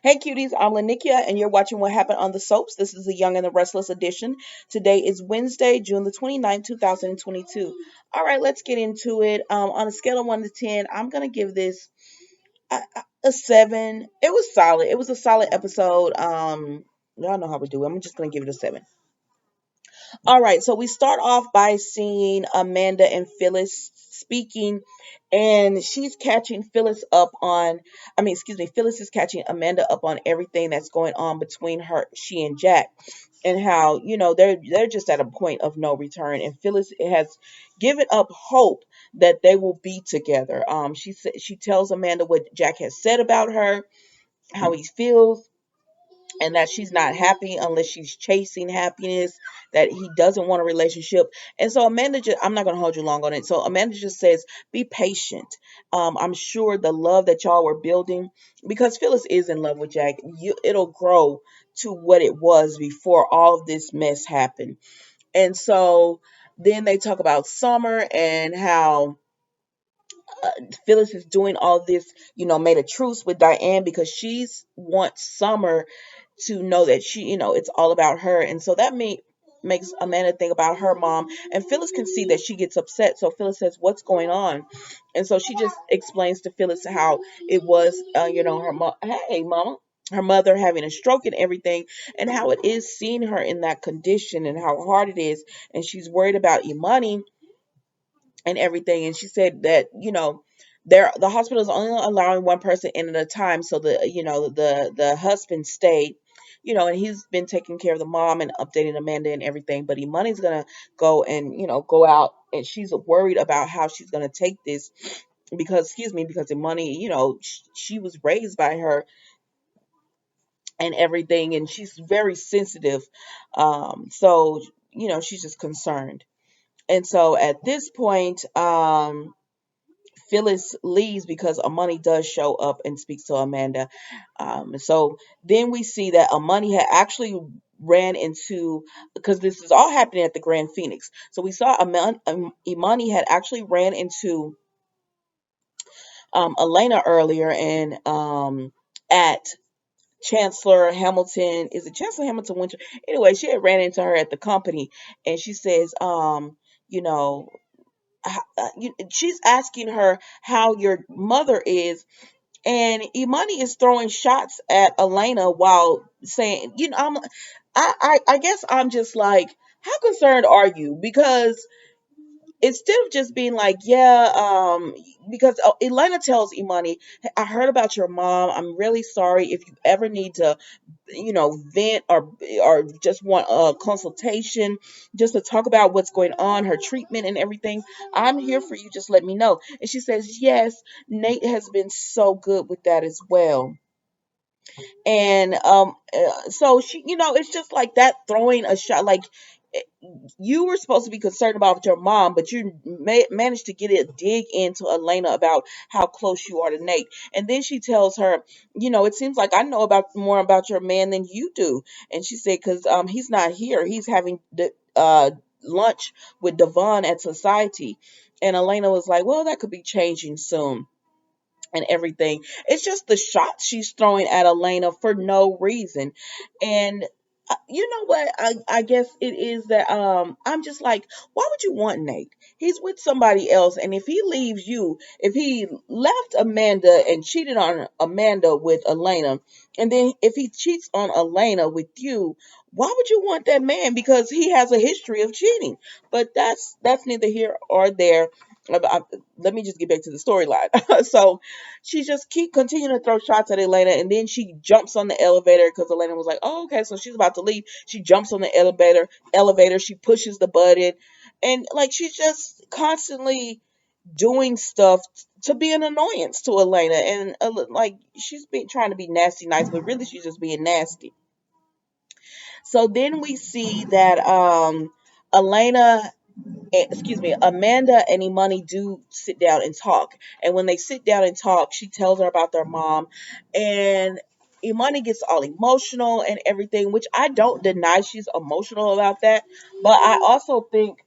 Hey cuties, I'm Lanikia and you're watching What Happened on the Soaps. This is the Young and the Restless edition. Today is Wednesday, June the 29th, 2022. All right, let's get into it. On a scale of 1 to 10, I'm going to give this a 7. It was solid. It was a solid episode. Y'all know how we do. I'm just going to give it a 7. All right, so we start off by seeing Amanda and Phyllis speaking, and she's catching Phyllis up on, excuse me, Phyllis is catching Amanda up on everything that's going on between she and Jack, and how they're just at a point of no return, and Phyllis has given up hope that they will be together. She tells Amanda what Jack has said about her, how he feels, and that she's not happy unless she's chasing happiness, that he doesn't want a relationship. And so Amanda just, I'm not going to hold you long on it. So Amanda just says, be patient. I'm sure the love that y'all were building, because Phyllis is in love with Jack, it'll grow to what it was before all of this mess happened. And so then they talk about Summer and how Phyllis is doing all this, made a truce with Diane because she's wants Summer to know that it's all about her. And so that makes Amanda think about her mom. And Phyllis can see that she gets upset. So Phyllis says, what's going on? And so she just explains to Phyllis how it was, hey, mama. Her mother having a stroke and everything, and how it is seeing her in that condition and how hard it is. And she's worried about Imani and everything. And she said that, the hospital is only allowing one person in at a time. So the husband stayed, and he's been taking care of the mom and updating Amanda and everything. But Imani's gonna go and go out, and she's worried about how she's gonna take this because Imani, she was raised by her and everything, and she's very sensitive. So she's just concerned. And so at this point, Phyllis leaves because Amani does show up and speaks to Amanda. So then we see that Amani had actually ran into, because this is all happening at the Grand Phoenix. So we saw Imani had actually ran into Elena earlier, and at Chancellor Hamilton, is it Chancellor Hamilton Winter? Anyway, she had ran into her at the company, and she says, you know, she's asking her how your mother is, and Imani is throwing shots at Elena while saying, I guess I'm just like, how concerned are you? Because instead of just being like, yeah, because Elena tells Imani, I heard about your mom. I'm really sorry. If you ever need to, vent or just want a consultation, just to talk about what's going on, her treatment and everything, I'm here for you. Just let me know. And she says, yes, Nate has been so good with that as well. And so she, it's just like that, throwing a shot, like, eh, you were supposed to be concerned about your mom, but you managed to get a dig into Elena about how close you are to Nate. And then she tells her, it seems like I know about more about your man than you do. And she said, because he's not here, he's having the lunch with Devon at Society. And Elena was like, well, that could be changing soon and everything. It's just the shots she's throwing at Elena for no reason. And you know what? I guess it is that I'm just like, why would you want Nate? He's with somebody else, and if he leaves you, if he left Amanda and cheated on Amanda with Elena, and then if he cheats on Elena with you, why would you want that man? Because he has a history of cheating. But that's neither here or there. Let me just get back to the storyline. So she just keep continuing to throw shots at Elena, and then she jumps on the elevator because Elena was like, "Oh, okay." So she's about to leave. She jumps on the elevator. She pushes the button, and like she's just constantly doing stuff to be an annoyance to Elena, and like she's been trying to be nasty nice, but really she's just being nasty. So then we see that Elena excuse me, Amanda and Imani do sit down and talk. And when they sit down and talk, she tells her about their mom. And Imani gets all emotional and everything, which I don't deny she's emotional about that. But I also think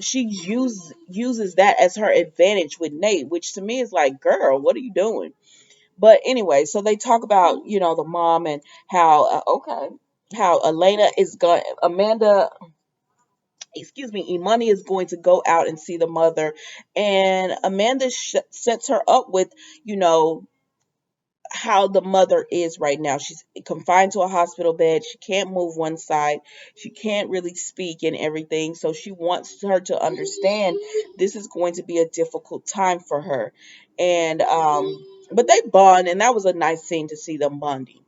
she uses that as her advantage with Nate, which to me is like, girl, what are you doing? But anyway, so they talk about, the mom and how, how Elena is going, Amanda, excuse me, Imani is going to go out and see the mother. And Amanda sets her up with, you know, how the mother is right now. She's confined to a hospital bed. She can't move one side. She can't really speak and everything. So she wants her to understand this is going to be a difficult time for her. And but they bond, and that was a nice scene to see them bonding.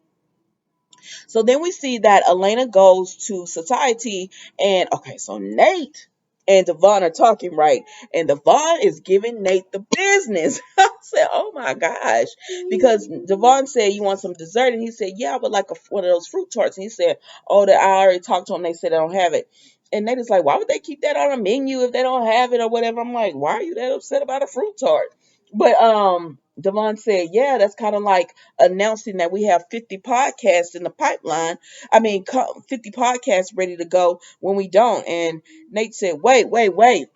So then we see that Elena goes to society, and okay, so Nate and Devon are talking, right, and Devon is giving Nate the business. I said, "Oh my gosh," because Devon said, "You want some dessert?" And he said, "Yeah, I would like one of those fruit tarts." And he said, "Oh, that I already talked to them. They said they don't have it." And Nate is like, "Why would they keep that on a menu if they don't have it or whatever?" I'm like, "Why are you that upset about a fruit tart?" But Devon said, "Yeah, that's kind of like announcing that we have 50 podcasts in the pipeline. I mean, 50 podcasts ready to go when we don't." And Nate said, "Wait, wait, wait."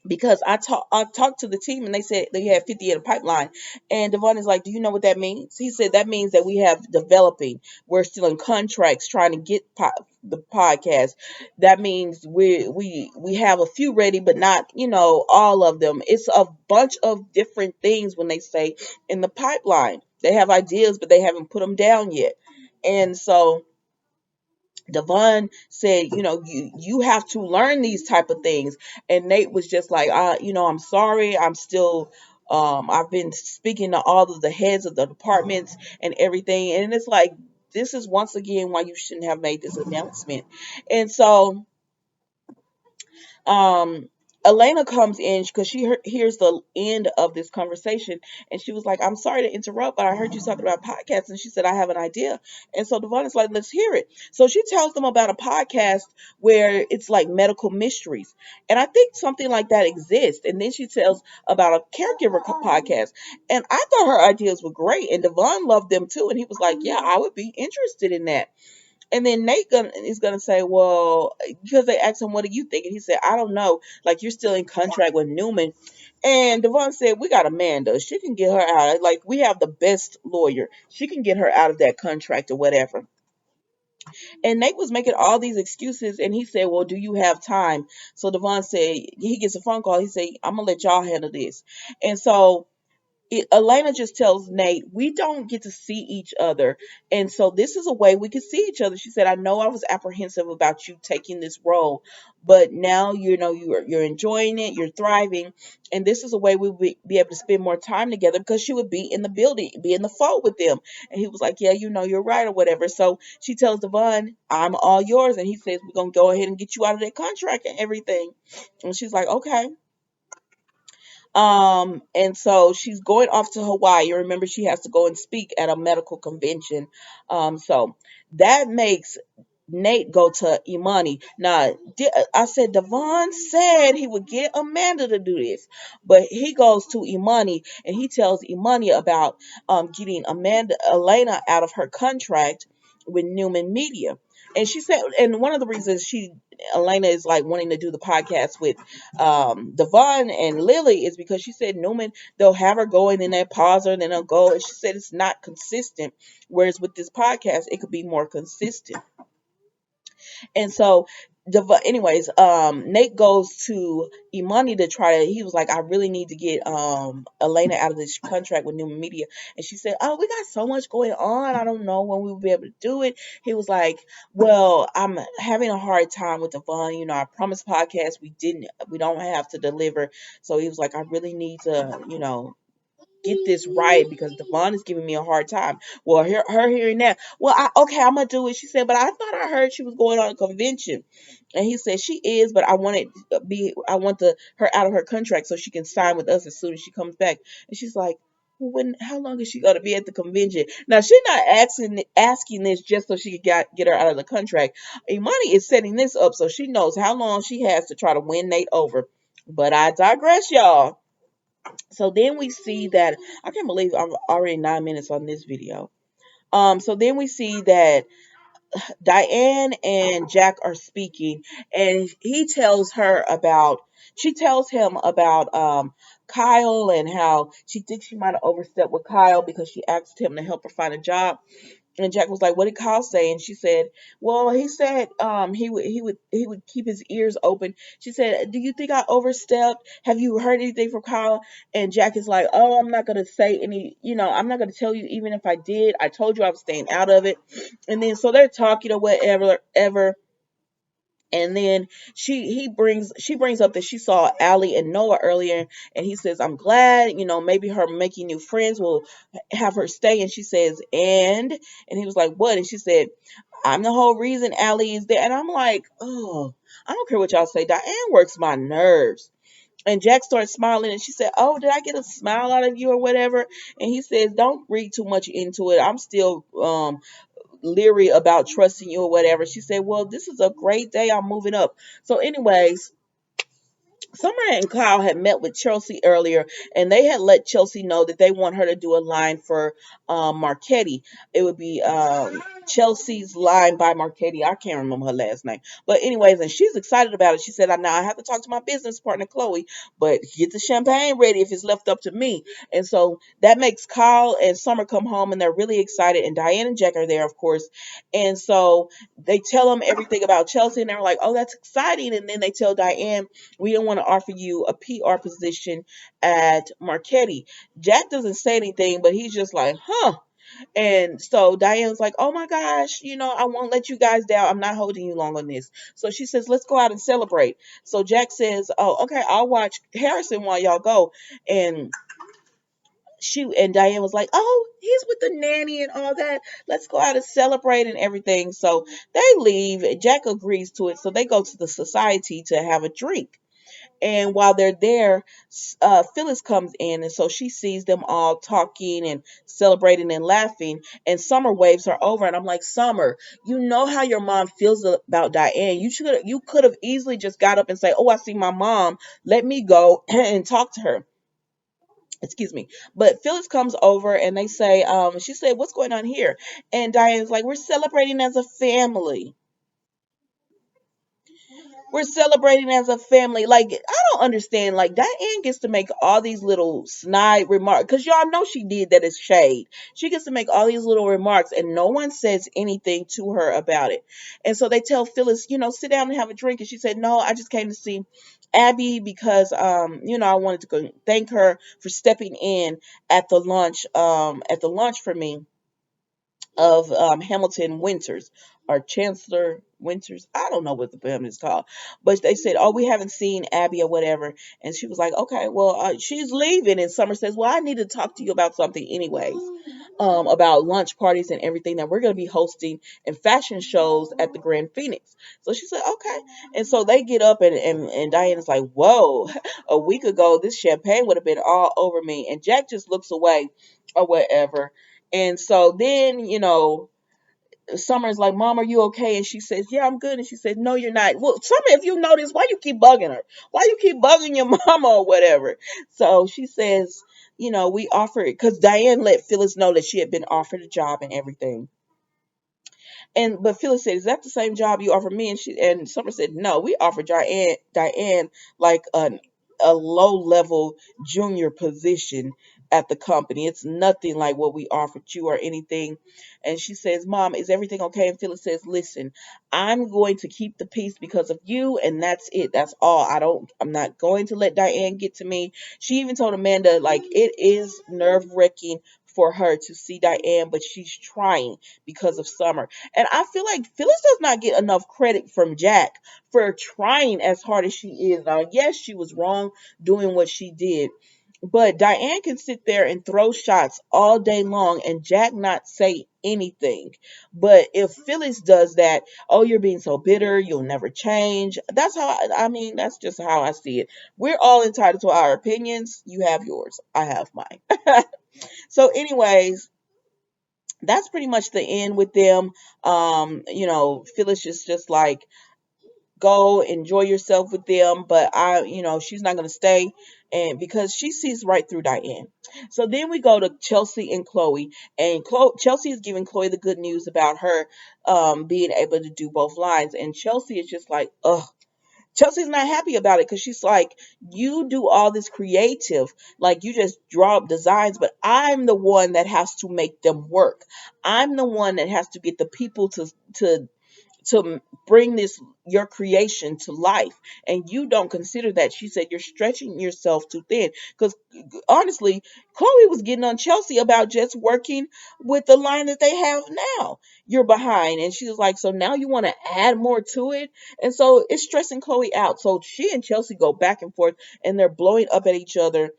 Because I talked to the team and they said they had 50 in the pipeline. And Devon is like, "Do you know what that means?" He said, "That means that we have developing. We're still in contracts trying to get the podcast. That means we have a few ready, but not, all of them. It's a bunch of different things when they say in the pipeline. They have ideas, but they haven't put them down yet." And so Devon said, you have to learn these type of things. And Nate was just like, I'm sorry. I'm still, I've been speaking to all of the heads of the departments and everything. And it's like, this is once again why you shouldn't have made this announcement. And so um Elena comes in because she hears the end of this conversation, and she was like, "I'm sorry to interrupt, but I heard you talking about podcasts." And she said, "I have an idea." And so Devon is like, "Let's hear it." So she tells them about a podcast where it's like medical mysteries, and I think something like that exists. And then she tells about a caregiver podcast, and I thought her ideas were great, and Devon loved them too. And he was like, "Yeah, I would be interested in that." And then Nate is gonna say, "Well," because they asked him, "What do you think?" And he said, "I don't know. Like, you're still in contract with Newman." And Devon said, "We got Amanda. She can get her out. Like, we have the best lawyer. She can get her out of that contract or whatever." And Nate was making all these excuses, and he said, "Well, do you have time?" So Devon said, he gets a phone call. He said, "I'm gonna let y'all handle this." And so Elena just tells Nate, "We don't get to see each other. And so this is a way we can see each other." She said, "I know I was apprehensive about you taking this role, but now you're enjoying it, you're thriving. And this is a way we'll be able to spend more time together because she would be in the building, be in the fold with them." And he was like, "Yeah, you're right," or whatever. So she tells Devon, "I'm all yours." And he says, "We're going to go ahead and get you out of that contract and everything." And she's like, "Okay." And so she's going off to Hawaii. Remember, she has to go and speak at a medical convention. So that makes Nate go to Imani. Now, I said Devon said he would get Amanda to do this, but he goes to Imani and he tells Imani about getting Elena out of her contract with Newman Media. And she said, and one of the reasons Elena is like wanting to do the podcast with Devon and Lily is because she said Newman, they'll have her go and then they pause her and then they'll go. And she said it's not consistent. Whereas with this podcast, it could be more consistent. And so, anyways, Nate goes to Imani to try to. He was like, "I really need to get Elena out of this contract with Newman Media." And she said, "Oh, we got so much going on. I don't know when we will be able to do it." He was like, "Well, I'm having a hard time with Devon. I promised podcast we don't have to deliver." So he was like, "I really need to, get this right because Devon is giving me a hard time." Well, her hearing that, "Well, okay, I'm gonna do it." She said, "But I thought I heard she was going on a convention." And he said, "She is, but I want her out of her contract so she can sign with us as soon as she comes back." And she's like, "Well, how long is she gonna be at the convention?" Now she's not asking this just so she can get her out of the contract. Imani is setting this up so she knows how long she has to try to win Nate over. But I digress, y'all. So then we see that I can't believe I'm already 9 minutes on this video. So then we see that Diane and Jack are speaking, and she tells him about Kyle and how she thinks she might have overstepped with Kyle because she asked him to help her find a job. And Jack was like, "What did Kyle say?" And she said, "Well, he said he would keep his ears open." She said, "Do you think I overstepped? Have you heard anything from Kyle?" And Jack is like, "Oh, I'm not gonna say any. I'm not gonna tell you even if I did. I told you I was staying out of it." And then so they're talking or whatever, ever. And then she brings up that she saw Allie and Noah earlier, and he says, "I'm glad, maybe her making new friends will have her stay." And she says, and he was like, "What?" And she said, "I'm the whole reason Allie is there." And I'm like, oh, I don't care what y'all say. Diane works my nerves. And Jack started smiling, and she said, "Oh, did I get a smile out of you or whatever?" And he says, "Don't read too much into it. I'm still leery about trusting you or whatever." She said, "Well, this is a great day. I'm moving up." So, anyways, Summer and Kyle had met with Chelsea earlier, and they had let Chelsea know that they want her to do a line for Marchetti. It would be Chelsea's line by Marchetti. I can't remember her last name, but anyways, and she's excited about it. She said, "Now I have to talk to my business partner Chloe, but get the champagne ready if it's left up to me." And so that makes Kyle and Summer come home, and they're really excited. And Diane and Jack are there, of course, and so they tell them everything about Chelsea, and they're like, "Oh, that's exciting." And then they tell Diane, "We don't want to offer you a PR position at Marchetti." Jack doesn't say anything, but he's just like, huh. And so Diane's like, "Oh my gosh, I won't let you guys down. I'm not holding you long on this." So she says, "Let's go out and celebrate." So Jack says, "Oh, okay, I'll watch Harrison while y'all go." And Diane was like, "Oh, he's with the nanny and all that. Let's go out and celebrate and everything." So they leave. Jack agrees to it. So they go to the society to have a drink. And while they're there, Phyllis comes in, and so she sees them all talking and celebrating and laughing. And Summer waves her over, and I'm like, "Summer, you know how your mom feels about Diane. You could have easily just got up and say, 'Oh, I see my mom. Let me go and talk to her.'" Excuse me. But Phyllis comes over, and they say, she said, "What's going on here?" And Diane's like, "We're celebrating as a family. We're celebrating as a family." Like, I don't understand. Like, Diane gets to make all these little snide remarks because y'all know she did that as shade. She gets to make all these little remarks, and no one says anything to her about it. And so they tell Phyllis, "Sit down and have a drink." And she said, "No, I just came to see Abby because I wanted to go thank her for stepping in at the lunch for me of Hamilton Winters or Chancellor Winters. I don't know what the family is called, but they said, "Oh, we haven't seen Abby or whatever." And she was like, "Okay, well, she's leaving." And Summer says, "Well, I need to talk to you about something, anyways, about lunch parties and everything that we're going to be hosting and fashion shows at the Grand Phoenix." So she said, "Okay." And so they get up, and Diana's like, "Whoa, a week ago, this champagne would have been all over me." And Jack just looks away or whatever. And so then, Summer's like, "Mom, are you okay?" And she says, "Yeah, I'm good." And she says, "No, you're not." "Well, Summer, if you notice, why you keep bugging her? Why you keep bugging your mama or whatever?" So she says, "We offered," because Diane let Phyllis know that she had been offered a job and everything. But Phyllis said, "Is that the same job you offered me?" And Summer said, "No, we offered Diane like a low level junior position at the company. It's nothing like what we offered you or anything." And she says, "Mom, is everything okay?" And Phyllis says, "Listen, I'm going to keep the peace because of you, and that's it. That's all. I'm not going to let Diane get to me." She even told Amanda, like, it is nerve wracking for her to see Diane, but she's trying because of Summer. And I feel like Phyllis does not get enough credit from Jack for trying as hard as she is. Now, yes, she was wrong doing what she did, but Diane can sit there and throw shots all day long and Jack not say anything. But if Phyllis does that, "Oh, you're being so bitter, you'll never change." That's how I mean, that's just how I see it. We're all entitled to our opinions. You have yours, I have mine. So, anyways, that's pretty much the end with them. Phyllis is just like, "Go enjoy yourself with them," but she's not gonna stay, and because she sees right through Diane. So then we go to Chelsea and Chloe, and Chelsea is giving Chloe the good news about her being able to do both lines, and Chelsea is just like, ugh. Chelsea's not happy about it because she's like, you do all this creative, like you just draw up designs, but I'm the one that has to make them work. I'm the one that has to get the people to bring this your creation to life, and you don't consider that. She said you're stretching yourself too thin, because honestly, Chloe was getting on Chelsea about just working with the line that they have now. You're behind, and she was like, so now you want to add more to it, and so it's stressing Chloe out. So she and Chelsea go back and forth, and they're blowing up at each other.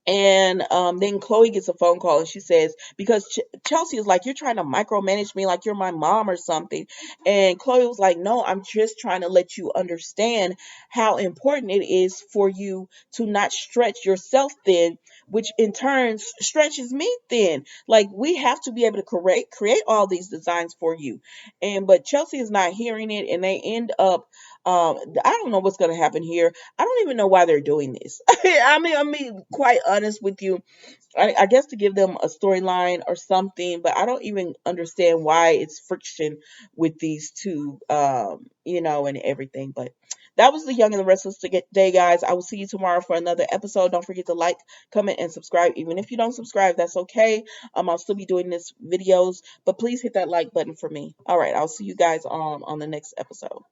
And then Chloe gets a phone call and she says, because Chelsea is like, you're trying to micromanage me like you're my mom or something. And Chloe was like, no, I'm just trying to let you understand how important it is for you to not stretch yourself thin, which in turn stretches me thin. Like, we have to be able to create all these designs for you. But Chelsea is not hearing it, and they end up. I don't know what's going to happen here. I don't even know why they're doing this. I mean, quite honest with you. I guess to give them a storyline or something, but I don't even understand why it's friction with these two, and everything. But that was the Young and the Restless Day, guys. I will see you tomorrow for another episode. Don't forget to like, comment, and subscribe. Even if you don't subscribe, that's okay. I'll still be doing this videos, but please hit that like button for me. All right, I'll see you guys on the next episode.